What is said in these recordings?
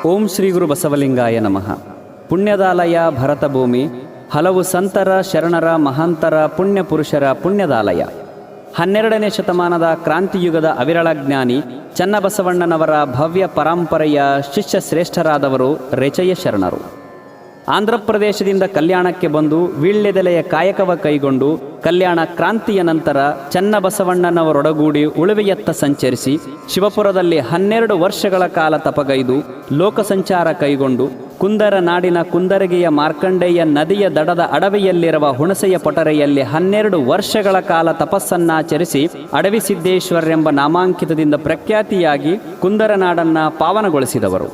ಓಂ ಶ್ರೀ ಗುರು ಬಸವಲಿಂಗಾಯ ನಮಃ. ಪುಣ್ಯದಾಲಯ ಭರತಭೂಮಿ, ಹಲವು ಸಂತರ ಶರಣರ ಮಹಾಂತರ ಪುಣ್ಯ ಪುರುಷರ ಪುಣ್ಯದಾಲಯ. 12ನೇ ಶತಮಾನದ ಕ್ರಾಂತಿಯುಗದ ಅವಿರಳ ಜ್ಞಾನಿ ಚನ್ನಬಸವಣ್ಣನವರ ಭವ್ಯ ಪರಂಪರೆಯ ಶಿಷ್ಯ ಶ್ರೇಷ್ಠರಾದವರು ರೇಚಯ್ಯ ಶರಣರು. ಆಂಧ್ರ ಪ್ರದೇಶದಿಂದ ಕಲ್ಯಾಣಕ್ಕೆ ಬಂದು ವೀಳ್ಯದೆಲೆಯ ಕಾಯಕವ ಕೈಗೊಂಡು ಕಲ್ಯಾಣ ಕ್ರಾಂತಿಯ ನಂತರ ಚನ್ನಬಸವಣ್ಣನವರೊಡಗೂಡಿ ಉಳುವೆಯತ್ತ ಸಂಚರಿಸಿ ಶಿವಪುರದಲ್ಲಿ 12 ವರ್ಷಗಳ ಕಾಲ ತಪಗೈದು ಲೋಕ ಸಂಚಾರ ಕೈಗೊಂಡು ಕುಂದರ ನಾಡಿನ ಕುಂದರಗಿಯ ಮಾರ್ಕಂಡೇಯ ನದಿಯ ದಡದ ಅಡವಿಯಲ್ಲಿರುವ ಹುಣಸೆಯ ಪೊಟರೆಯಲ್ಲಿ 12 ವರ್ಷಗಳ ಕಾಲ ತಪಸ್ಸನ್ನಾಚರಿಸಿ ಅಡವಿ ಸಿದ್ದೇಶ್ವರೆಂಬ ನಾಮಾಂಕಿತದಿಂದ ಪ್ರಖ್ಯಾತಿಯಾಗಿ ಕುಂದರ ನಾಡನ್ನು ಪಾವನಗೊಳಿಸಿದವರು.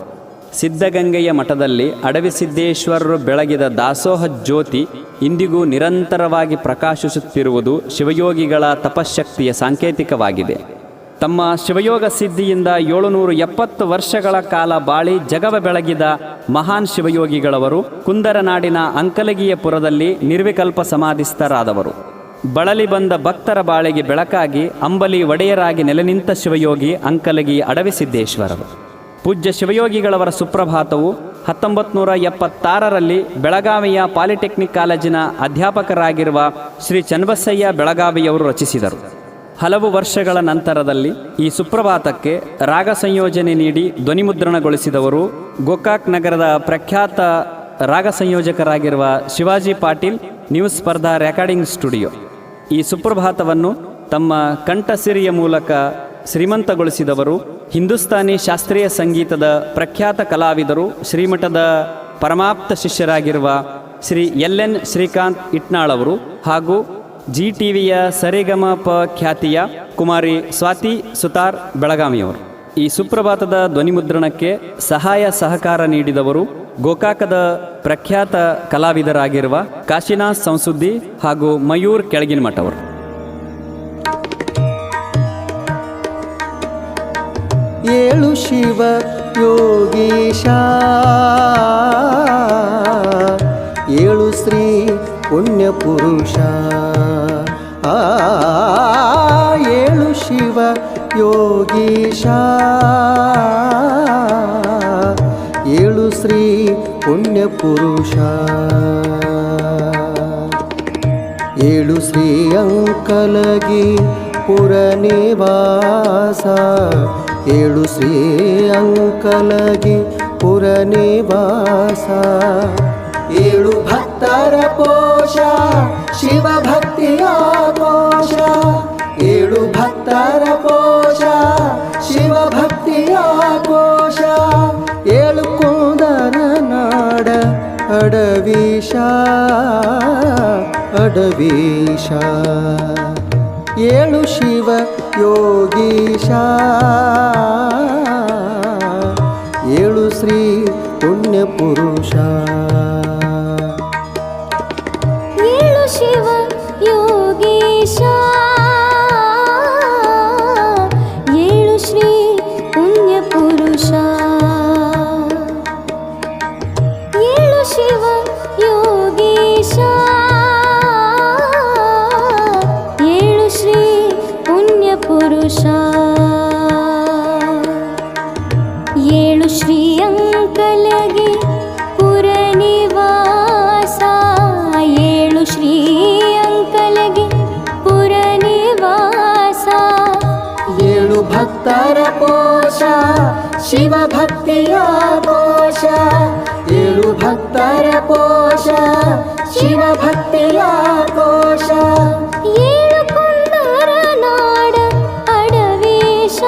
ಸಿದ್ಧಗಂಗೆಯ ಮಠದಲ್ಲಿ ಅಡವಿ ಸಿದ್ದೇಶ್ವರರು ಬೆಳಗಿದ ದಾಸೋಹ ಜ್ಯೋತಿ ಇಂದಿಗೂ ನಿರಂತರವಾಗಿ ಪ್ರಕಾಶಿಸುತ್ತಿರುವುದು ಶಿವಯೋಗಿಗಳ ತಪಶಕ್ತಿಯ ಸಾಂಕೇತಿಕವಾಗಿದೆ. ತಮ್ಮ ಶಿವಯೋಗ ಸಿದ್ಧಿಯಿಂದ 770 ವರ್ಷಗಳ ಕಾಲ ಬಾಳಿ ಜಗವ ಬೆಳಗಿದ ಮಹಾನ್ ಶಿವಯೋಗಿಗಳವರು ಕುಂದರ ನಾಡಿನ ಅಂಕಲಗಿಯ ಪುರದಲ್ಲಿ ನಿರ್ವಿಕಲ್ಪ ಸಮಾಧಿಸ್ಥರಾದವರು. ಬಳಲಿ ಬಂದ ಭಕ್ತರ ಬಾಳಿಗೆ ಬೆಳಕಾಗಿ ಅಂಬಲಿ ಒಡೆಯರಾಗಿ ನೆಲೆನಿಂತ ಶಿವಯೋಗಿ ಅಂಕಲಗಿ ಅಡವಿ ಸಿದ್ದೇಶ್ವರರು. ಪೂಜ್ಯ ಶಿವಯೋಗಿಗಳವರ ಸುಪ್ರಭಾತವು 1976ರಲ್ಲಿ ಬೆಳಗಾವಿಯ ಪಾಲಿಟೆಕ್ನಿಕ್ ಕಾಲೇಜಿನ ಅಧ್ಯಾಪಕರಾಗಿರುವ ಶ್ರೀ ಚನ್ನಬಸಯ್ಯ ಬೆಳಗಾವಿಯವರು ರಚಿಸಿದರು. ಹಲವು ವರ್ಷಗಳ ನಂತರದಲ್ಲಿ ಈ ಸುಪ್ರಭಾತಕ್ಕೆ ರಾಗ ಸಂಯೋಜನೆ ನೀಡಿ ಧ್ವನಿಮುದ್ರಣಗೊಳಿಸಿದವರು ಗೋಕಾಕ್ ನಗರದ ಪ್ರಖ್ಯಾತ ರಾಗ ಸಂಯೋಜಕರಾಗಿರುವ ಶಿವಾಜಿ ಪಾಟೀಲ್ ನ್ಯೂಸ್ ಸ್ಪರ್ಧಾ ರೆಕಾರ್ಡಿಂಗ್ ಸ್ಟುಡಿಯೋ. ಈ ಸುಪ್ರಭಾತವನ್ನು ತಮ್ಮ ಕಂಠಸಿರಿಯ ಮೂಲಕ ಶ್ರೀಮಂತಗೊಳಿಸಿದವರು ಹಿಂದೂಸ್ತಾನಿ ಶಾಸ್ತ್ರೀಯ ಸಂಗೀತದ ಪ್ರಖ್ಯಾತ ಕಲಾವಿದರು, ಶ್ರೀಮಠದ ಪರಮಾಪ್ತ ಶಿಷ್ಯರಾಗಿರುವ ಶ್ರೀ LN ಶ್ರೀಕಾಂತ್ ಇಟ್ನಾಳ್ ಅವರು ಹಾಗೂ GTVಯ ಸರಿಗಮಪ ಖ್ಯಾತಿಯ ಕುಮಾರಿ ಸ್ವಾತಿ ಸುತಾರ್ ಬೆಳಗಾವಿಯವರು. ಈ ಸುಪ್ರಭಾತದ ಧ್ವನಿಮುದ್ರಣಕ್ಕೆ ಸಹಾಯ ಸಹಕಾರ ನೀಡಿದವರು ಗೋಕಾಕದ ಪ್ರಖ್ಯಾತ ಕಲಾವಿದರಾಗಿರುವ ಕಾಶಿನಾಥ್ ಸಂಸುದ್ದಿ ಹಾಗೂ ಮಯೂರ್ ಕೆಳಗಿನಮಠ ಅವರು. ಏಳು ಶಿವ ಯೋಗೀಶ, ಏಳು ಶ್ರೀ ಪುಣ್ಯ ಪುರುಷ, ಏಳು ಶಿವ ಯೋಗೀಶ, ಏಳು ಶ್ರೀ ಪುಣ್ಯ ಪುರುಷ, ಏಳು ಶ್ರೀ ಅಂಕಲಗಿ ಪುರ ನಿವಾಸ, ಏಳು ಶ್ರೀ ಅಂಕಲಗಿ ಪುರ ನಿವಾಸ, ಏಳು ಭಕ್ತರ ಪೋಷ ಶಿವ ಭಕ್ತಿಯ ಕೋಶ, ಏಳು ಭಕ್ತರ ಪೋಷ ಶಿವ ಭಕ್ತಿಯ ಕೋಶ, ಏಳು ಕುಂದರ ನಾಡ ಅಡವೀಶ ಅಡವೀಶ, ಏಳು ಶಿವ ಯೋಗೀಶ, ಏಳು ಶ್ರೀ ಪುಣ್ಯ ಪುರುಷ. ಏಳು ಶಿವ ಯೋಗೀಶ, ಏಳು ಶ್ರೀ ಪುಣ್ಯ ಪುರುಷ, ಏಳು ಶಿವ ಯೋಗೀಶ, ಏಳು ಶ್ರೀ ಪುಣ್ಯ ಪುರುಷ, ಏಳು ಶ್ರೀ ಅಂಕಲಗಿ ಪುರ ನಿವಾಸ, ಏಳು ಶ್ರೀ ಅಂಕಲಗಿ ಪುರ ನಿವಾಸ, ಏಳು ಭಕ್ತರ ಪೋಷ ಶಿವ ಭಕ್ತಿಯ ಕೋಶ, ಏಳು ಭಕ್ತರ ಪೋಷ ಶಿವ ಭಕ್ತಿಯ ಕೋಶ, ಏಳು ಕುಂದರ ನಾಡ ಅಡವೀಶ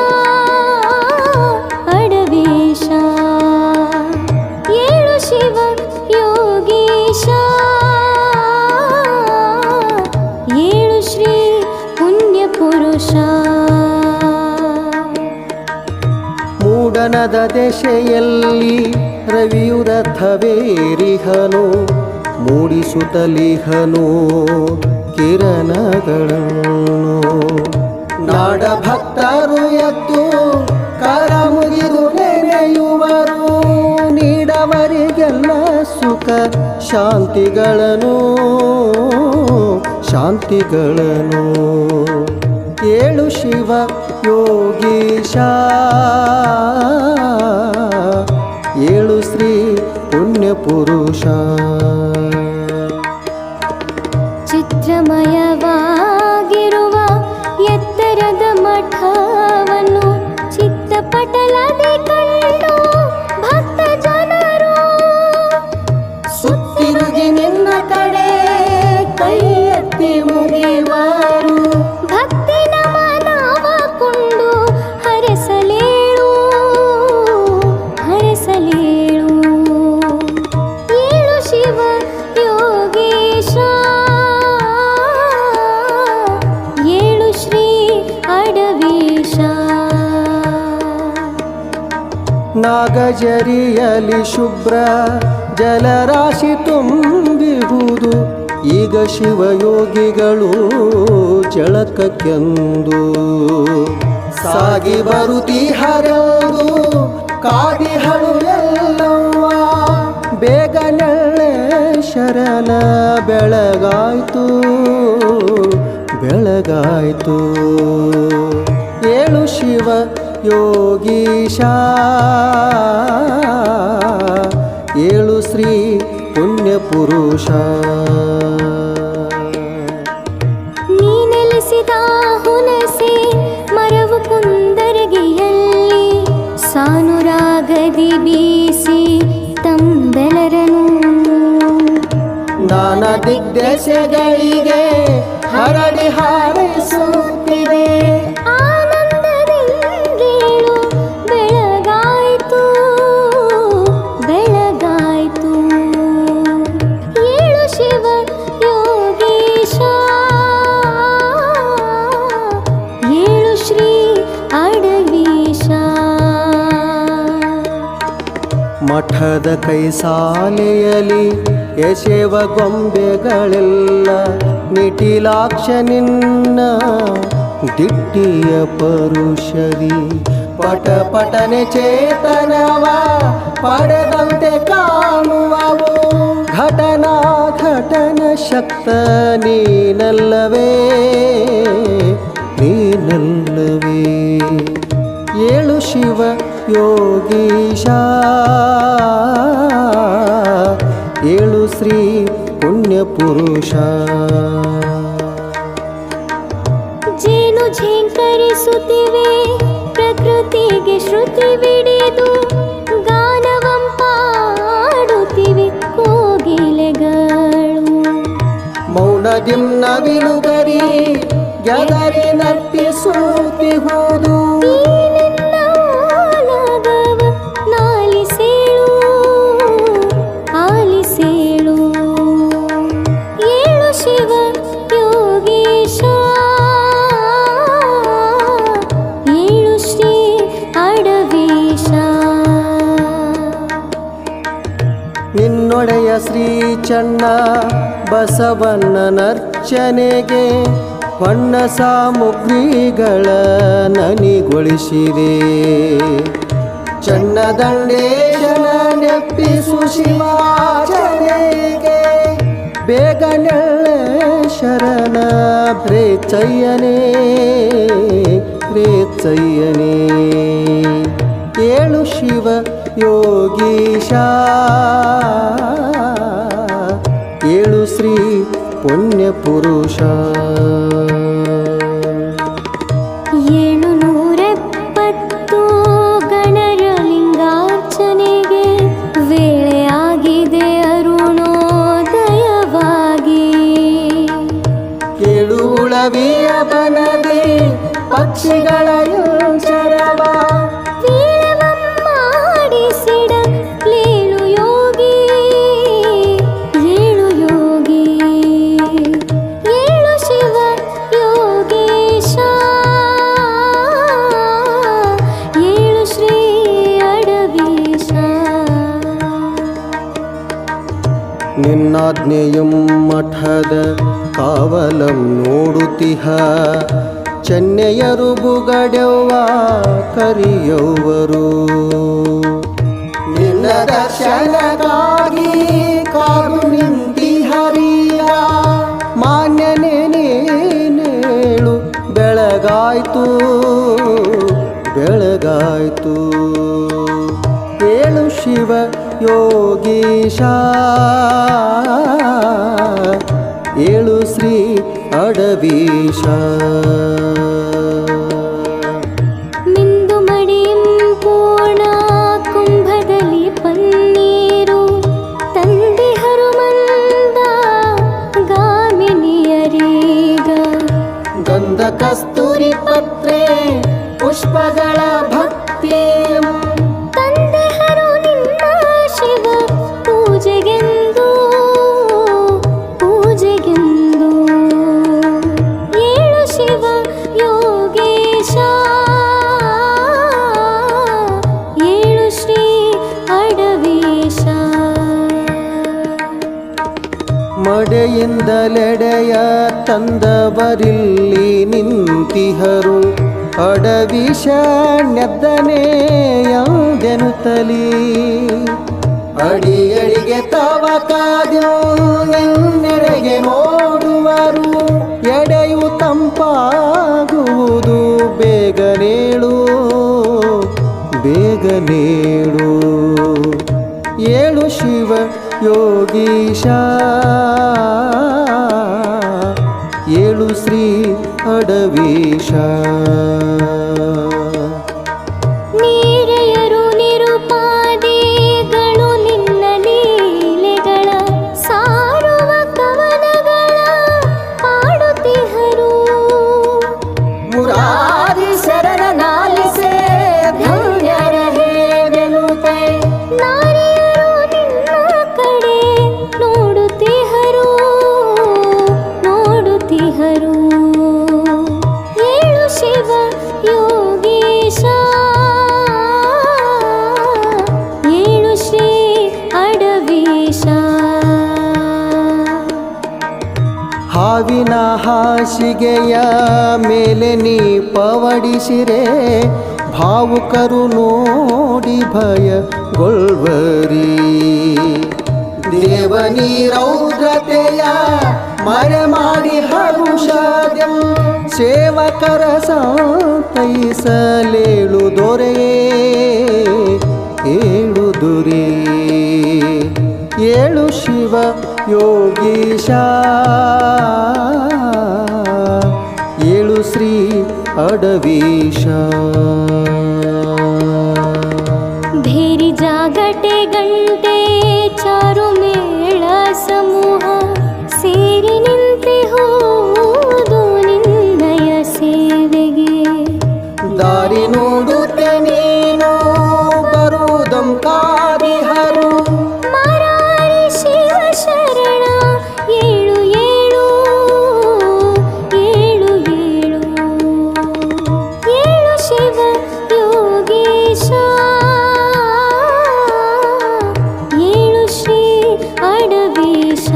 ಅಡವೀಶ, ಏಳು ಶಿವ ಯೋಗೀಶ, ಏಳು ಶ್ರೀ ಪುಣ್ಯ ಪುರುಷ. ಮೂಡನದ ದೆಸೆಯಲ್ಲಿ ರವಿಯು ರಥವೇರಿಹನು, ಮೂಡಿಸುತ್ತಲಿಹನು ಕಿರಣಗಳನ್ನು, ನಾಡ ಭಕ್ತರು ಎದ್ದು ಕರ ಮುಗಿದು ನೆನೆಯುವರು, ನೀಡವರಿಗೆಲ್ಲ ಸುಖ ಶಾಂತಿಗಳನ್ನು ಶಾಂತಿಗಳನ್ನು, ಏಳು ಶಿವ ಯೋಗೀಶ, ಪುರುಷ. ಚಿತ್ರಮಯವಾಗಿರುವ ಎತ್ತರದ ಮಠವನ್ನು ಚಿತ್ತಪಟಲದೆ ಕಂಡು ಭಕ್ತ ಜನರು ಸುತ್ತಿರುಗಿ ನಿನ್ನ ಕಡೆ ಕೈ ಎತ್ತಿ ಮುಗಿವಾರು. ಭಕ್ತಿ ನಮನವ ಕೊಂಡು ಹರಸಲೇಳು ಹರಸಲೇಳು. ಏಳು ಶಿವ ಯೋಗೇಶ, ಏಳು ಶ್ರೀ ಅಡವೇಶ. ನಾಗಜರಿಯಲಿ ಶುಭ್ರ ಜಲರಾಶಿ ತುಂಬಿಹುದು. ಈಗ ಶಿವಯೋಗಿಗಳು ಜಳಕಕ್ಕೆಂದು ಸಾಗಿ ಬರುತ್ತೀಹರೆಂದು ಕಾಡಿಹಳು ಎಲ್ಲವ್ವ. ಬೇಗನೆಳ್ಳೆ ಶರಣ ಬೆಳಗಾಯ್ತು ಬೆಳಗಾಯ್ತು. ಏಳು ಶಿವ ಯೋಗೀಶ, ಏಳು ಶ್ರೀ ಪುಣ್ಯ ಪುರುಷ. ನೀ ನೆಲೆಸಿದ ಹುಣಸೆ ಮರವು ಕುಂದರಗಿಯಲ್ಲಿ ಸಾನುರಾಗದಿ ಬೀಸಿ ತಂಬೆಲರನು. ನಾನಾ ದಿಗ್ದೆಸೆಗಳಿಗೆ ಹರಡಿ ಹಾರೈಸುತ್ತಿದೆ. ಆನಂದದಿಂದೇಳು ಬೆಳಗಾಯ್ತು ಬೆಳಗಾಯ್ತು. ಏಳು ಶಿವ ಯೋಗೇಶ, ಏಳು ಶ್ರೀ ಅಡವೀಶ. ಮಠದ ಕೈ ಸಾಲೆಯಲಿ ಯಶೇವ ಗೊಂಬೆಗಳೆಲ್ಲ ನಿಟಿಲಾಕ್ಷ ನಿನ್ನ ದಿಟ್ಟಿಯ ಪರುಷರಿ. ಪಟ ಪಟನೆ ಚೇತನವ ಪಡೆದಂತೆ ಕಾಣುವವು. ಘಟನಾ ಘಟನ ಶಕ್ತ ನೀನಲ್ಲವೇ ನೀನಲ್ಲವೇ. ಏಳು ಶಿವ ಯೋಗೀಶ, ಏಳು ಶ್ರೀ ಪುಣ್ಯ ಪುರುಷ. ಜೇನು ಝೇಂಕರಿಸುತ್ತಿವೆ ಪ್ರಕೃತಿಗೆ ಶ್ರುತಿ ಬಿಡಿದು. ಗಾನವಂ ಪಾಡುತ್ತಿವೆ ಕೋಗಿಲೆಗಳು. ಮೌನದಿಂ ನವಿಲುಗರಿ ಗೆದರಿ ನರ್ತಿಸುತ್ತಿಹುದು. ಈ ನಿನ್ನ ಓಲಗವ ನಾಲಿಸೇಳು ಆಲಿಸೇಳು. ಏಳು ಶಿವ ಯೋಗೇಶ, ಏಳು ಶ್ರೀ ಅಡವೇಶ. ನಿನ್ನೊಡೆಯ ಶ್ರೀ ಚನ್ನ ಬಸವಣ್ಣನರ್ಚನೆಗೆ ಹೊನ್ನ ಸಾಮಗ್ರಿಗಳ ನನಿಗೊಳಿಸಿದೆ. ಚನ್ನದಂಡೇಶನ ನೆಪ್ಪಿಸು ಶಿವಾಚನೆಗೆ. ಬೇಗನೆಳ್ಳೆ ಶರಣ ಪ್ರೇಚಯ್ಯನೇ ಪ್ರೇಚಯ್ಯನೇ. ಏಳು ಶಿವ ಯೋಗೀಶ, ಏಳು ಶ್ರೀ ಪುಣ್ಯ ಪುರುಷ. 770 ಗಣರ ಲಿಂಗಾರ್ಚನೆಗೆ ವೇಳೆಯಾಗಿದೆ ಅರುಣೋದಯವಾಗಿ. ಕೇಳುಳವಿಯ ಬನದಿ ಪಕ್ಷಿಗಳ ಶರವ. ಮಾಡಿಸಿಡ ಲೇಳು ಯೋಗಿ, ಏಳು ಯೋಗಿ. ಏಳು ಶಿವ ಯೋಗೇಶ, ಏಳು ಶ್ರೀ ಅಡವೀಶ. ನಿನ್ನಾಜ್ಞೆಯಂ ಮಠದ ಕಾವಲಂ ನೋಡುತ್ತಿಹ. ಚೆನ್ನೆಯರು ಬುಗಡೆವ್ವ ಕರಿಯವರು. ನಿನ್ನ ದರ್ಶನಕ್ಕಾಗಿ ಕಾದು ನಿಂತಿ ಹರಿಯ. ಮಾನ್ಯನೇ ನೇಳು ಬೆಳಗಾಯ್ತು ಬೆಳಗಾಯ್ತು. ಏಳು ಶಿವ ಯೋಗೀಶ ಏಳು ಶ್ರೀ ಅಡವೀಶ ಮಿಂದು ಮಡಿಯಂ ಪೂರ್ಣ ಕುಂಭದಲ್ಲಿ ಪನ್ನೀರು ತಂದಿಹರು ಮಂದ ಗಾಮಿನಿಯರೀಗ ಗಂಧ ಕಸ್ತೂರಿ ಪತ್ರೆ ಪುಷ್ಪಗಳ ಭಕ್ತಿಯಂ ತಂದಿಹರು ನಿನ್ನ ಶಿವ ಪೂಜೆಗೆಂದು ಏಳು ಶಿವ ಯೋಗೇಶ ಏಳು ಶ್ರೀ ಅಡವೀಶ ಮಡೆಯಿಂದಲೆಡೆಯ ತಂದವರಿಲ್ಲಿ ನಿಂತಿಹರು ಅಡವೀಶ ನೆದ್ದನೆಯೆನುತ್ತಲೀ ಅಡಿಯಡಿಗೆ ತವ ಕಾದ್ಯೋ ನೆನ್ನೆಡೆಗೆ ನೋಡುವರು ಎಡೆಯು ತಂಪಾಗುವುದು ಬೇಗನೇಳು ಬೇಗನೇಳು ಏಳು ಶಿವ ಯೋಗೀಶ ಏಳು ಶ್ರೀ ಅಡವೀಶ ನೀರೆಯರು ನಿರುಪಾದಿಗಳು ನಿನ್ನ ಲೀಲೆಗಳ ಸಾರುವ ಕವನಗಳ ಪಾಡುತ್ತಿಹರು ಮುರಾರಿ ಶರಣ ನಾಲಿಸೆ ಧನ್ಯರ ಹೇಗೆನುತೆ ನಾರಿಯರು ನಿನ್ನ ಕಡೆ ನೋಡುತ್ತಿಹರು ಏಳು ಶಿವ ಯೋಗೀಶ ಏಳು ಶ್ರೀ ಅಡವೀಶ ಹಾವಿನ ಹಾಸಿಗೆಯ ಮೇಲೆ ನೀ ಪವಡಿಸಿರೆ ಭಾವುಕರು ನೋಡಿ ಭಯಗೊಳ್ವರಿ ದೇವನಿ ರೌದ್ರತೆಯ ಮರೆ ಮಾಡಿ ಹರುಷಾದ್ಯಂ ಸೇವಕರ ಸಂತೈಸಲೇಳು ದೊರೆಯೇ ಏಳು ದೊರೆ ಏಳು ಶಿವ ಯೋಗೀಶ ಏಳು ಶ್ರೀ ಅಡವೀಶ ಭೇರಿ ಜಾಗಟೆ ಗಂಟೆ ಚಾರು ಮೇಳ ಸಮೂಹ ಸೇರಿ ನಿಂತೆ ಹೋದು ನಿನ್ನಯ ಸೇವೆಗೆ ದಾರಿ ನೋಡುತ್ತೆ ನೀನು ಬರುವುದಂ ಕಾದಿಹರು ಮಾರಾರಿ ಶಿವ ಶರಣ ಏಳು ಏಳು ಏಳು ಏಳು ಏಳು ಶಿವ ಯೋಗೀಶ ಏಳು ಶ್ರೀ ಅಡವೀಶ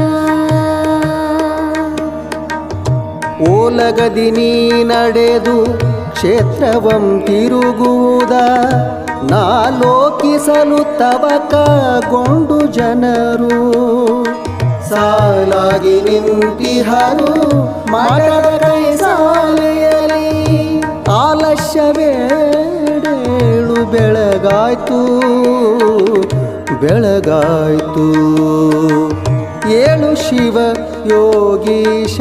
ಓಲಗದಿ ನೀ ನಡೆದು ಕ್ಷೇತ್ರವಂ ತಿರುಗುವುದ ನಾಲೋಕಿಸಲು ತವಕಗೊಂಡು ಜನರು ಸಾಲಾಗಿ ನಿಂತಿಹರು ಮಠದ ಕೈ ಸಾಲೆಯಲಿ ಆಲಸ್ಯವೇಳೇಳು ಬೆಳಗಾಯ್ತು ಬೆಳಗಾಯ್ತು ಏಳು ಶಿವ ಯೋಗೀಶ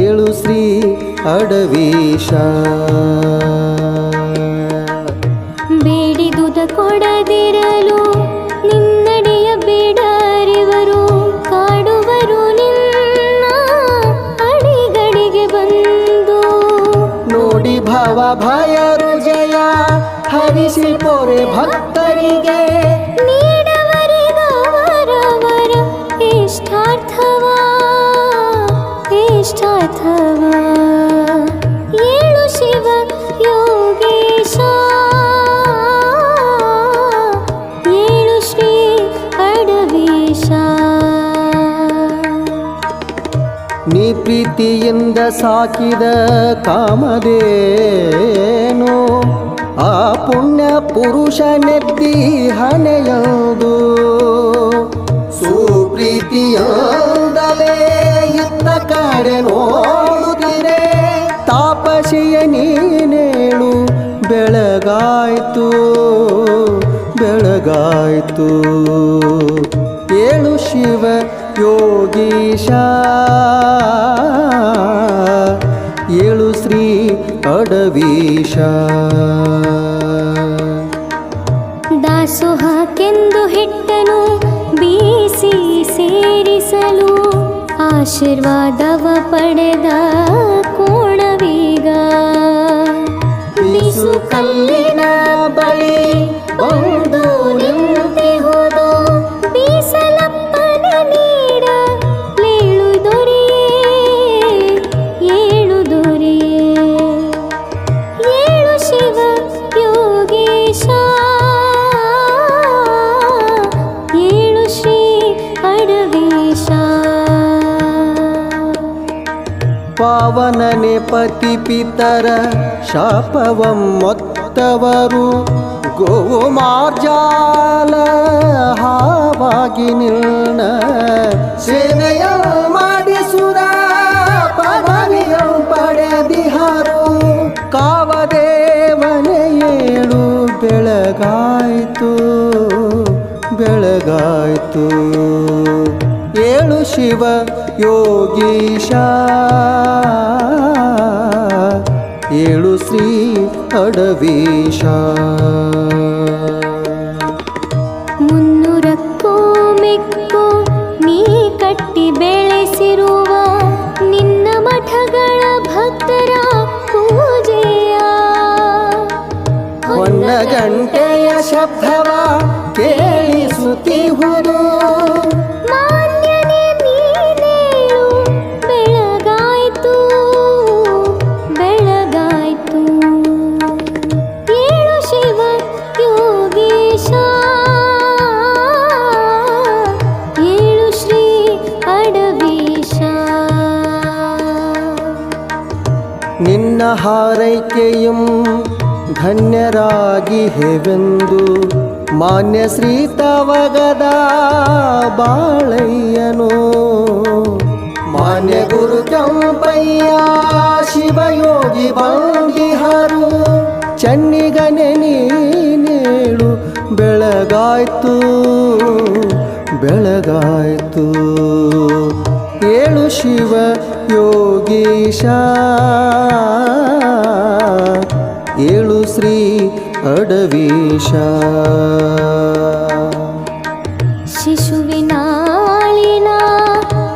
ಏಳು ಶ್ರೀ ಅಡವೀಶ ಬೇಡಿದುದ ಕೊಡದಿರಲು ನಿನ್ನಡೆಯ ಬೇಡರಿವರು ಕಾಡುವರು ನಿನ್ನ ಅಡಿಗಡಿಗೆ ಬಂದು ನೋಡಿ ಭವ ಭಯರು ಜಯ ಹರಿಸಿ ಪೊರೆ ಭಕ್ತರಿಗೆ ನೀಡವರಿಗವರವರ ಇಷ್ಟಾರ್ಥವಾ ಏಳು ಶಿವ ಯೋಗೀಶ ಏಳು ಶ್ರೀ ಅಡವೀಶ ನೀ ಪ್ರೀತಿಯಿಂದ ಸಾಕಿದ ಕಾಮಧೇನು ಆ ಪುಣ್ಯ ಪುರುಷ ನೆದ್ದಿ ಹಣೆಯದು ಸುಪ್ರೀತಿಯೊಂದಲೇ ಇತ್ತ ಕಡೆ ನೋಡುತ್ತಿರೆ ತಾಪಸಿಯ ನೀನೇಳು ಬೆಳ ಬೆಳಗಾಯ್ತು ಬೆಳಗಾಯ್ತು. ಏಳು ಶಿವ ಯೋಗೀಶ, ಏಳು ಶ್ರೀ ಅಡವೀಶ. ದಾಸೋಹಕ್ಕೆಂದು ಹಿಟ್ಟನು ಬೀಸಿ ಸೇರಿಸಲು ಆಶೀರ್ವಾದವ ಪಡೆದ ಕೋಣವೀಗ. ಬೀಸು ಕಲ್ಲಿನ ಬಳಿ ಒಂದು ನಿಂತಿಹುದು, ಬೀಸಲಪ್ಪನ ನೀಡ ಏಳು ದೊರೆಯೇ ಏಳು ದೊರೆಯೇ. ಏಳು ಶಿವ ಯೋಗೇಶ, ಏಳು ಶ್ರೀ ಅಡವೀಶ. ಪಾವನನೆ ಪತಿ ಪಿತರ ಶಾಪವಮ್ಮೊತ್ತವರು ಗೋಮಾರ್ಜಾಲ ಹಾವಾಗಿ ನಿನ್ನ ಸೇವೆಯ ಮಾಡಿಸುರ ಪದವಿಯ ಪಡೆದಿಹರು. ಕಾವದೇವನೇ ಏಳು ಬೆಳಗಾಯ್ತು ಬೆಳಗಾಯ್ತು. ಏಳು ಶಿವ ಯೋಗೀಶ, ಏಳು ಶ್ರೀ ಅಡವೀಶ. ಮುನ್ನೂರಕ್ಕೂ ಮೆಕ್ಕು ನೀ ಕಟ್ಟಿ ಬೆಳೆಸಿರುವ ನಿನ್ನ ಮಠಗಳ ಭಕ್ತರ ಪೂಜೆಯ. ಹೊನ್ನ ಗಂಟೆಯ ಶಬ್ದವ ಕೇಳಿಸುತ್ತಿಹುದು, ಮಾನ್ಯನೇ ನೀನೇಳು ಬೆಳಗಾಯ್ತು ಬೆಳಗಾಯ್ತು. ಏಳು ಶಿವ ಯೋಗೀಶ, ಏಳು ಶ್ರೀ ಅಡವೀಶ. ನಿನ್ನ ಹಾರೈಕೆಯಂ ಧನ್ಯರಾಗಿ ಹೇವೆಂದು ಮಾನ್ಯ ಶ್ರೀ ತವಗದ ಬಾಳಯ್ಯನು. ಮಾನ್ಯ ಗುರು ಕೆಂಪಯ್ಯ ಶಿವಯೋಗಿ ಬಂದಿಹರು, ಚನ್ನಿಗನೆ ನೀನೇಳು ಬೆಳಗಾಯ್ತು ಬೆಳಗಾಯ್ತು. ಏಳು ಶಿವ ಯೋಗೀಶ, ಏಳು ಶ್ರೀ ಅಡವೀಶ. ಶಿಶುವಿನಾಳಿನ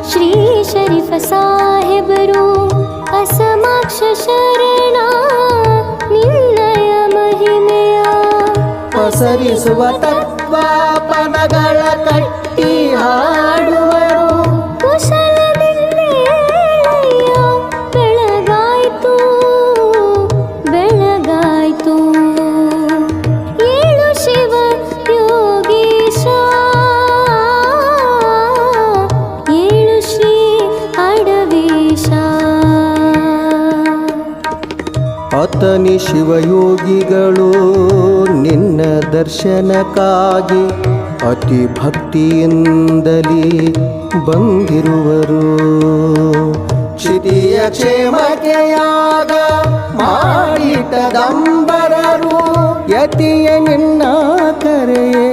ಶ್ರೀ ಶರೀಫ ಸಾಹೇಬರು ಅಸಮಾಕ್ಷ ಶರಣ ನಿನ್ನಯ ಮಹಿಮೆಯ. ಪಸರಿಸುವ ತತ್ವ ಪದಗಳ ಕಟ್ಟಿ ಹಾಡುವರು, ಕುಶಲದಿಂದೇಳಯ್ಯ ಬೆಳಗಾಯ್ತು ಬೆಳಗಾಯ್ತು. ಏಳು ಶಿವ ಯೋಗೀಶ, ಏಳು ಶ್ರೀ ಅಡವೀಶ. ಅತನಿ ಶಿವಯೋಗಿಗಳು ನಿನ್ನ ದರ್ಶನಕ್ಕಾಗಿ ಅತಿ ಭಕ್ತಿಯಿಂದಲೇ ಬಂದಿರುವರು. ಕ್ಷಿತಿಯ ಕ್ಷೇಮಕ್ಕೆಯಾಗ ಮಾಡಿಟ್ಟದಂಬರರು, ಯತಿಯ ನಿನ್ನ ಕರೆಯೇ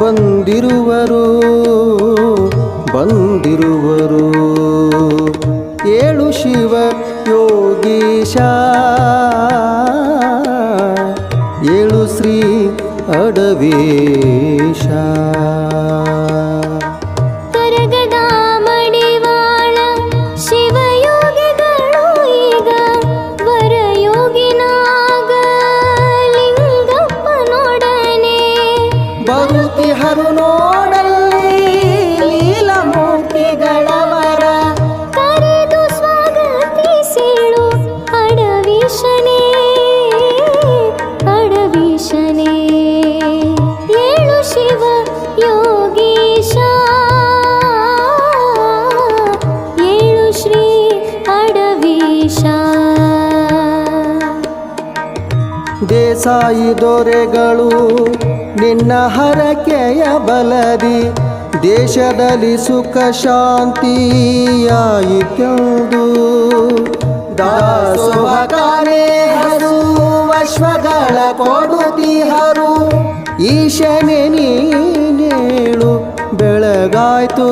ಬಂದಿರುವರು ಬಂದಿರುವರು. ಏಳು ಶಿವ ಯೋಗೀಶ, ಏಳು ಶ್ರೀ ಅಡವೀಶ. ಕರಗದ ಮಡಿವಾಳ ಶಿವಯೋಗಿಗಳು ಈಗ ವರಯೋಗಿನಾಗ ಲಿಂಗಪ್ಪನೊಡನೆ ಬರುತಿಹರು ನೋಡಲ್ಲಿ ಲೀಲಮೂರ್ತಿಗಳವರ. ಕರೆದು ಸ್ವಾಗತಿಸಿಳು ಅಡವೀಶನೇ ಅಡವೀಶನೇ. ಏಳು ಶಿವ ಯೋಗೀಶ, ಏಳು ಶ್ರೀ ಅಡವೀಶ. ದೇಸಾಯಿ ದೊರೆಗಳು ನಿನ್ನ ಹರಕೆಯ ಬಲದಿ ದೇಶದಲ್ಲಿ ಸುಖ ಶಾಂತಿಯಾಯಿತೆಂದು ದಾಸೋಹಕಾರೇ ಹಸುವ ಅಶ್ವಗಳ ಕೊಡುತ್ತಿಹರು ಈಶನೇ ನೀನೇಳು ಬೆಳಗಾಯ್ತು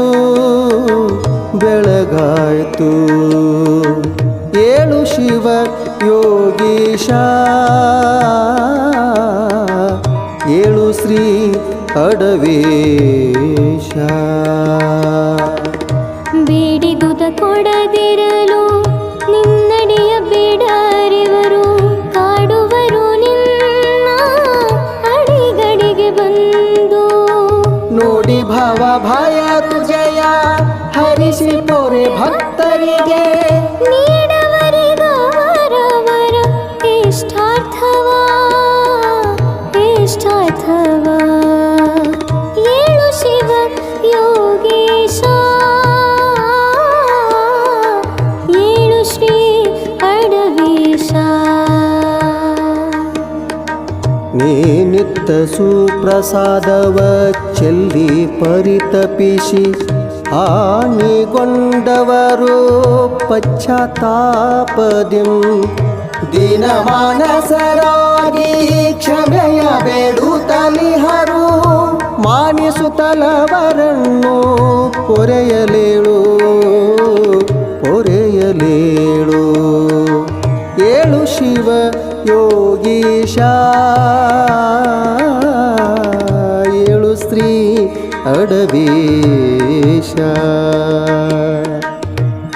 ಬೆಳಗಾಯ್ತು ಏಳು ಶಿವ ಯೋಗೀಶ ಏಳು ಶ್ರೀ ಅಡವೇಶ ಬೇಡಿದುದ ಕೊಡದಿರಲು ನಿನ್ನಡೆಯ ಬೇಡರಿವರು ಕಾಡುವರು ನಿನ್ನ ಅಡಿಗಡಿಗೆ ಬಂದು ನೋಡಿ ಭವ ಭಯ ತುಜಯ ಹರಿಸಿ ಪೊರೆ ಭಕ್ತರಿಗೆ ನೀಡವರಿಗವರವರ ಇಷ್ಟಾರ್ಥವ ಏಳು ಶಿವ ಯೋಗೀಶ ಏಳು ಶ್ರೀ ಅಡವೇಶ ನೀ ನಿತ್ಯ ಸುಪ್ರಸಾದವ ಚೆಲ್ಲಿ ಪರಿತಪಿಸಿ ಹಾನಿಗೊಂಡವರು ಪಶ್ಚಾತ್ತಾಪದಿಂ ದೀನಮಾನಸರಾಗಿ ಕ್ಷಮೆಯ ಬೇಡುತ್ತಲಿಹರು ಮಾನಿಸುತ್ತಲವರನ್ನು ಪೊರೆಯಲೇಳು ಪೊರೆಯಲೇಳು ಏಳು ಶಿವ ಯೋಗೀಶ ಏಳು ಸ್ತ್ರೀ ಅಡವೇಶ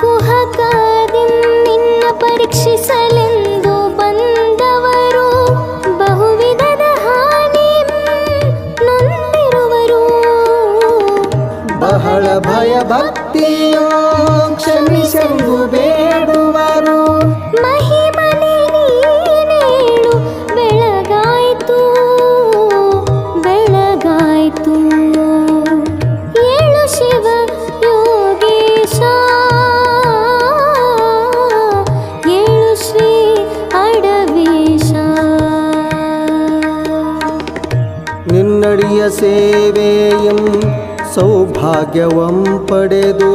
ಕುಹಕದಿಂ ನಿನ್ನ ಪರೀಕ್ಷಿಸಲೆಂದು ಬಂದವರು ಬಹುವಿಧದ ಹಾನಿ ನೊಂದಿರುವರು ಬಹಳ ಭಯ ಭಕ್ತಿಯೋ ಕ್ಷಮಿಸೆಂದು ಬೇಡುವರು ಮಹಿಮನೆ ನೀನೇಳು ಬೆಳಗಾಯ್ತು ಬೆಳಗಾಯ್ತು ಏಳು ಶಿವ ಯೋಗೀಶ ಏಳು ಶ್ರೀ ಅಡವೇಶ ನಿನ್ನಡಿಯ ಸೇವೆಯಂ ಸೌಭಾಗ್ಯವಂ ಪಡೆದು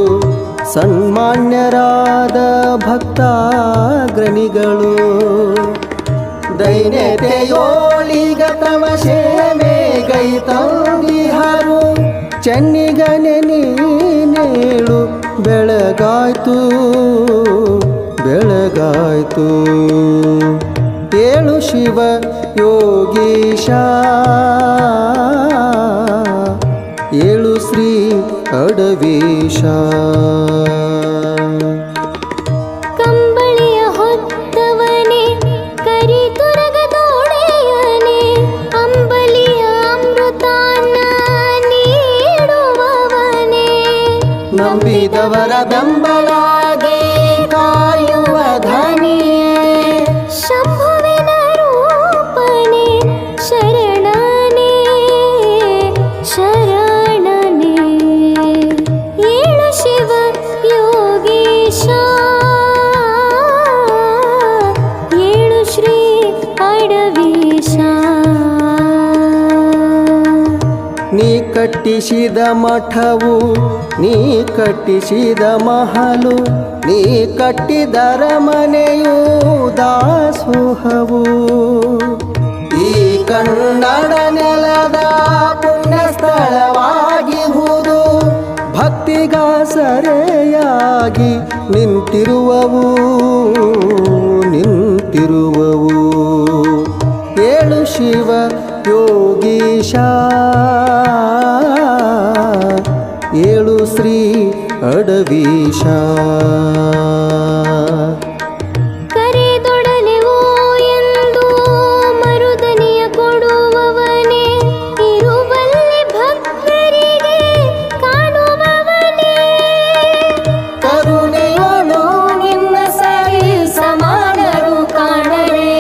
ಸನ್ಮಾನ್ಯರಾದ ಭಕ್ತಾಗ್ರಣಿಗಳು ದೈನ್ಯತೆಯೋಳಿಗ ತವ ಸೇವೆಗೈತಂದಿಹರು ಚೆನ್ನಿಗನೆ ನೀನೇಳು ಬೆಳಗಾಯ್ತು ಬೆಳಗಾಯ್ತು ಏಳು ಶಿವ ಯೋಗೀಶ ಏಳು ಶ್ರೀ ಅಡವೇಶ ಕಂಬಳಿಯ ಹೊತ್ತವನೇ ಕರಿತುರಗದೊಡೆಯನೇ ಅಂಬಲಿಯ ಅಮೃತಾನ್ನ ನೀಡುವವನೇ ನಂಬಿದವರ ಬೆಂಬಲಾಗಿ ಕಾಯುವ ಧನಿಯೇ ಶಂಭುವಿನ ರೂಪನೇ ಶರಣನೇ ಶರಣನೇ ಏಳು ಶಿವ ಯೋಗೀಶ ಏಳು ಶ್ರೀ ಅಡವೇಶ ನೀ ಕಟ್ಟಿಸಿದ ಮಠವು ನೀ ಕಟ್ಟಿಸಿದ ಮಹಲು ನೀ ಕಟ್ಟಿದರ ಮನೆಯು ದಾಸೋಹವು ಈ ಕನ್ನಡ ನೆಲದ ಪುಣ್ಯ ಸ್ಥಳವಾಗಿಹುದು ಭಕ್ತಿಗಾಸರೆಯಾಗಿ ನಿಂತಿರುವವು ನಿಂತಿರುವವು ಏಳು ಶಿವ ಯೋಗೀಶ ಏಳು ಶ್ರೀ ಅಡವೀಶ ಕರೆದೊಡನೆ ಓ ಎಂದು ಮರುದನಿಯ ಕೊಡುವವನೇ ಇರುವಲ್ಲಿ ಭಕ್ತರಿಗೆ ಕಾಣುವವನೇ ಕರುಣೆಯೋಳು ನಿನ್ನ ಸರಿ ಸಮಾನರು ಕಾಣರೆ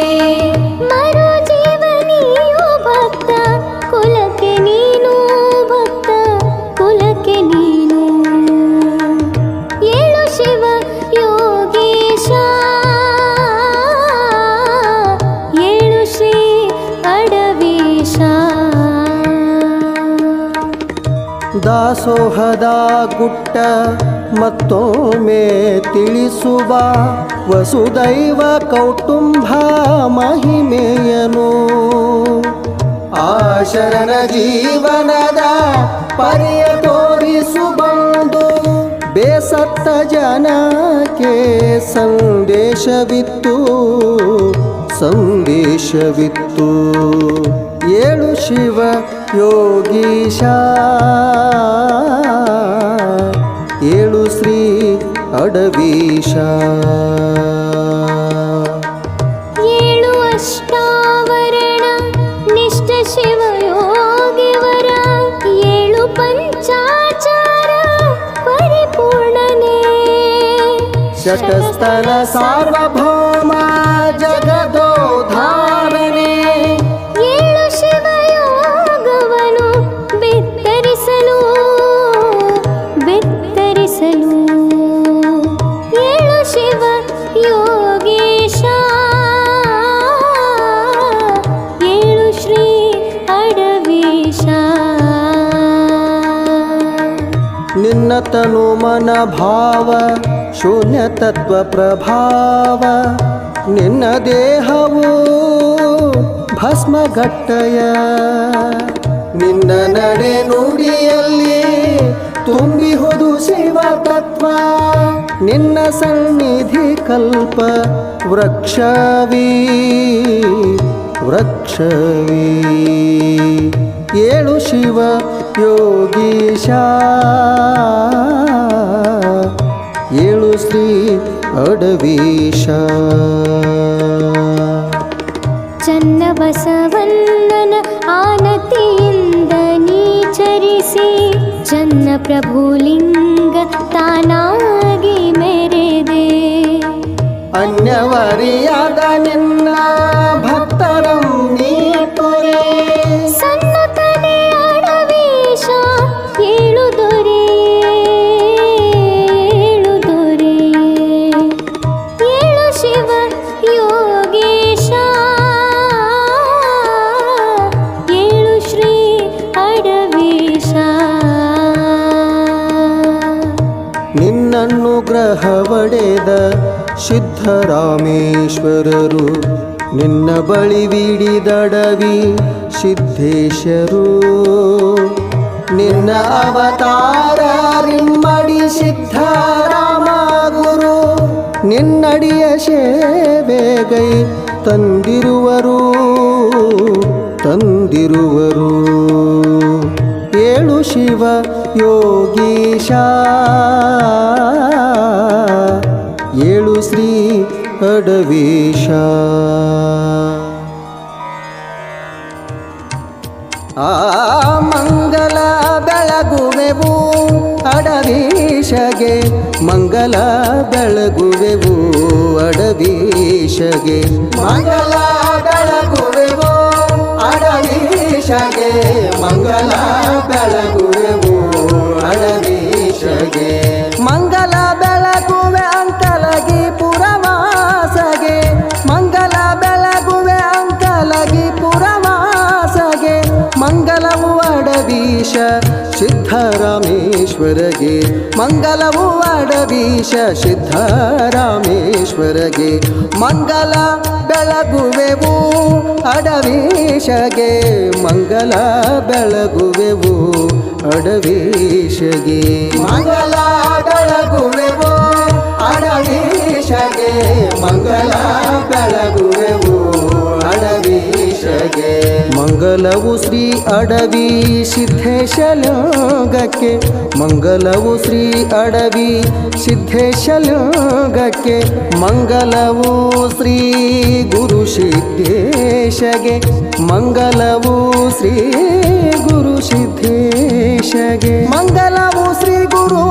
ಮರು ಜೀವನಿಯು ಭಕ್ತ ಕುಲಕ್ಕೆ ನೀನು ಭಕ್ತ ಕುಲಕ್ಕೆ ನೀನು ಏಳು ಶಿವ ಯೋಗೀಶ ಏಳು ಶ್ರೀ ಅಡವೇಶ ದಾಸೋಹದ ಗುಟ್ಟ ಮತ್ತೊಮ್ಮೆ ತಿಳಿಸುವ ವಸುದೈವ ಕೌಟುಂಬ ಮಹಿಮೆಯನು ಆ ಶರಣ ಜೀವನದ ಪರಿಯ ತೋರಿಸು ಬಂದು ಬೇಸತ್ತ ಜನಕ್ಕೆ ಸಂದೇಶವಿತ್ತು ಏಳು ಶಿವ ಯೋಗೀಶ ಏಳು ಶ್ರೀ ಅಡವೀಶ ಏಳು ಅಷ್ಟಾವರಣ ನಿಷ್ಠ ಶಿವಯೋಗಿವರ ಏಳು ಪಂಚಾಚಾರ ಪರಿಪೂರ್ಣನೇ ಶತಸ್ಥಲ ಸಾರ್ವಭೌಮ ಜಗದೋದ್ಧಾರನೆ ಏಳು ಶಿವಯೋಗವನು ಬಿತ್ತರಿಸಲು ಏಳು ಶಿವ ಯೋಗೀಶ ಏಳು ಶ್ರೀ ಅಡವೀಶ ನಿನ್ನ ತನು ಮನ ಭಾವ ಶೂನ್ಯ ತತ್ವ ಪ್ರಭಾವ ನಿನ್ನ ದೇಹವು ಭಸ್ಮಘಟ್ಟಯ ನಿನ್ನ ನಡೆ ನುಡಿಯಲ್ಲಿ ತುಂಬಿಹುದು ಶಿವ ತತ್ವ ನಿನ್ನ ಸನ್ನಿಧಿ ಕಲ್ಪ ವೃಕ್ಷವೀ ಏಳು ಶಿವ ಯೋಗೀಶ ಏಳು ಶ್ರೀ ಅಡವೀಶ ಚನ್ನಬಸವಣ್ಣನ ಆನತಿಯಿಂದ ನೀಚರಿಸಿ ಚನ್ನ ಪ್ರಭುಲಿಂಗ ತಾನಾಗಿ ಮೆರೆದೆ ಅನ್ಯವರಿಯಾದ ನಿನ್ನ ಭಕ್ತರಂ ನೀ ಪೊರೆ ಸನ್ನತನೆ ಅಡವೀಶ ಏಳು ದೊರೆ ಏಳು ಶಿವ ಯೋಗೀಶ ಏಳು ಶ್ರೀ ಅಡವೀಶ ನಿನ್ನನ್ನು ಗ್ರಹವಡೆದ ಸಿದ್ಧರಾಮೇಶ್ವರರು ನಿನ್ನ ಬಳಿ ವಿಡಿದಡವಿ ಸಿದ್ಧೇಶರು ನಿನ್ನ ಅವತಾರ ರಿಮ್ಮಡಿ ಸಿದ್ಧರಾಮ ಗುರು ನಿನ್ನಡಿಯ ಸೇವೆಗೈ ತಂದಿರುವರು ಏಳು ಶಿವ ಯೋಗೀಶ ಏಳು ಶ್ರೀ ಅಡವೀಶ ಆ ಮಂಗಲ ಬೆಳಗುವೆವು ಅಡವೀಶಗೆ ಮಂಗಲ ಬೆಳಗುವೆವು ಅಡವೀಶಗೆ ಮಂಗಲ ಬೆಳಗುವೆವು ಅಡವೀಶಗೆ ಮಂಗಲ ಬೆಳಗುವೆವು ಅಡವೀಶಗೆ ಮಂಗಲ ಬೆಳಗುವೆ ಅಂಕಲಗಿ ಪುರವಾಸಗೆ ಮಂಗಲ ಬೆಳಗುವೆ ಅಂಕಲಗಿ ಪುರವಾಸಗೆ ಮಂಗಲವು ಅಡವೀಶ ಸಿದ್ಧರಾಮೇಶ್ವರಗೆ ಮಂಗಲವು ಅಡವೀಶ ಸಿದ್ಧರಾಮೇಶ್ವರಗೆ ಮಂಗಲ ಬೆಳಗುವೆವು ಅಡವೀಶಗೆ ಮಂಗಲ ಬೆಳಗುವೆವು ಅಡವೀಶಗೆ ಮಂಗಲ ಬೆಳಗುವೆವು ಅಡವೀಶಗೆ ಮಂಗಲ ಬೆಳಗುವೆವು ಅಡವೀಶಗೆ ಮಂಗಲವು ಶ್ರೀ ಅಡವಿ ಸಿದ್ಧೇಶಲಿಂಗಕ್ಕೆ ಮಂಗಲವು ಶ್ರೀ ಅಡವಿ ಸಿದ್ಧೇಶಲಿಂಗಕ್ಕೆ ಮಂಗಲವು ಶ್ರೀ ಗುರು ಸಿದ್ಧೇಶಗೆ ಮಂಗಲವು ಶ್ರೀ ಗುರು ಸಿದ್ಧೇಶಗೆ ಮಂಗಲವು ಶ್ರೀ ಗುರು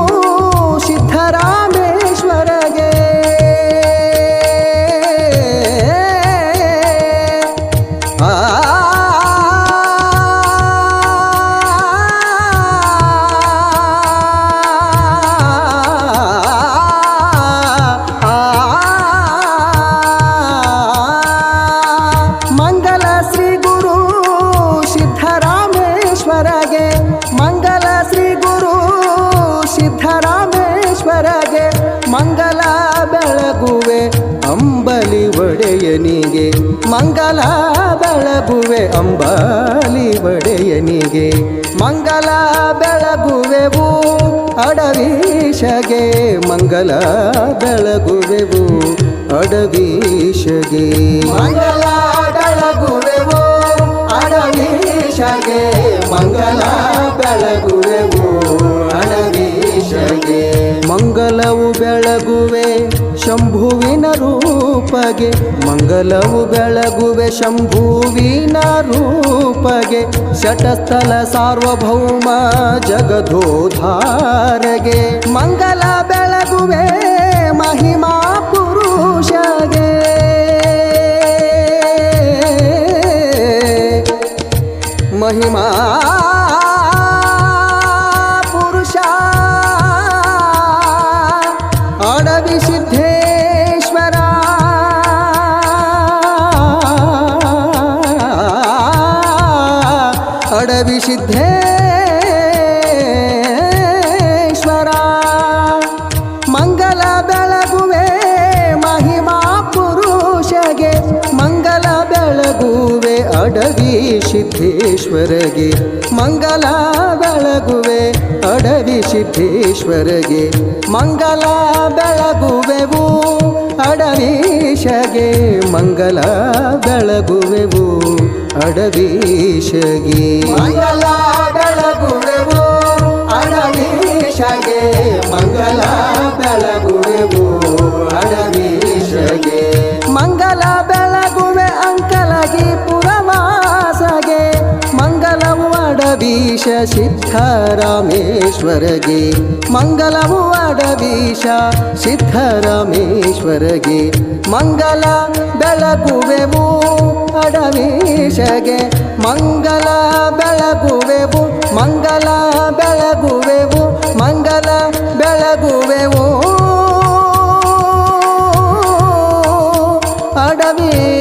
ಸಿದ್ಧರಾಮೇಶ್ವರಗೆ ಮಂಗಲ ಶ್ರೀ ಗುರು ಸಿದ್ಧರಾಮೇಶ್ವರಗೆ ಮಂಗಲ ಶ್ರೀ ಗುರು ಸಿದ್ಧರಾಮೇಶ್ವರಗೆ ಗುರುಶಿಗೆ ಮಂಗಲ ಬೆಳಗುವೆವು ಅಡವೀಶಗೆ ಮಂಗಲ ಬೆಳಗುವೆವು ಅಡವೀಶಗೆ ಮಂಗಲ ಬೆಳಗುವೆವು ಅಡವೀಶಗೆ ಮಂಗಲ ಬೆಳಗುವೆವು ಅಡವೀಶಗೆ ಮಂಗಲವು ಬೆಳಗುವೆ ಶಂಭುವಿನ ರೂಪಗೆ ಮಂಗಲವು ಬೆಳಗುವೆ ಶಂಭುವಿನ ರೂಪಗೆ ಶಟಸ್ಥಲ ಸಾರ್ವಭೌಮ ಜಗದೋಧಾರಗೆ ಮಂಗಲ ಬೆಳಗುವೆ ಮಹಿಮಾ ಪುರುಷಗೆ ಮಹಿಮಾ ಪುರುಷ ಅಡವಿ ಸಿದ್ಧೇಶ್ವರ ಅಡವಿ ಸಿದ್ಧೇಶ್ವರ ಮಂಗಲ ಬೆಳಗುವೆ ಮಹಿಮಾ ಪುರುಷಗೆ ಮಂಗಲ ಬೆಳಗುವೆ ಅಡವಿ ಸಿದ್ಧೇಶ್ವರಗೆ ಮಂಗಲ ಬೆಳಗುವೆ ಅಡವಿ ಸಿದ್ಧೇಶ್ವರಗೆ ಮಂಗಲ ಬೆಳಗುವೆವು ಅಡವೀಶಗೆ ಮಂಗಲ ಬೆಳಗುವೆವು ಅಡವೀಶಗೆ ಮಂಗಲ ಬೆಳಗುವೆವು ಅಡವೀಶಗೆ ಮಂಗಲ ಬೆಳಗುವೆವು ಅಡವೀಶಗೆ ಮಂಗಲ ಬೆಳಗುವೆ ಅಂಕಲಗಿ ಪುರವಾಸಗೆ ಮಂಗಲವು ಅಡವೀಶ ಸಿದ್ಧರಾಮೇಶ್ವರಗೆ ಮಂಗಲವು ಅಡವೀಶ ಸಿದ್ಧರಾಮೇಶ್ವರಗೆ ಮಂಗಲ ಬೆಳಗುವೆವು ಅಡವೀಶಗೆ ಮಂಗಲ ಬೆಳಗುವೆವು ಮಂಗಲ ಬೆಳಗುವೆವು ಮಂಗಲ ಬೆಳಗುವೆವು ಅಡವೀಶಗೆ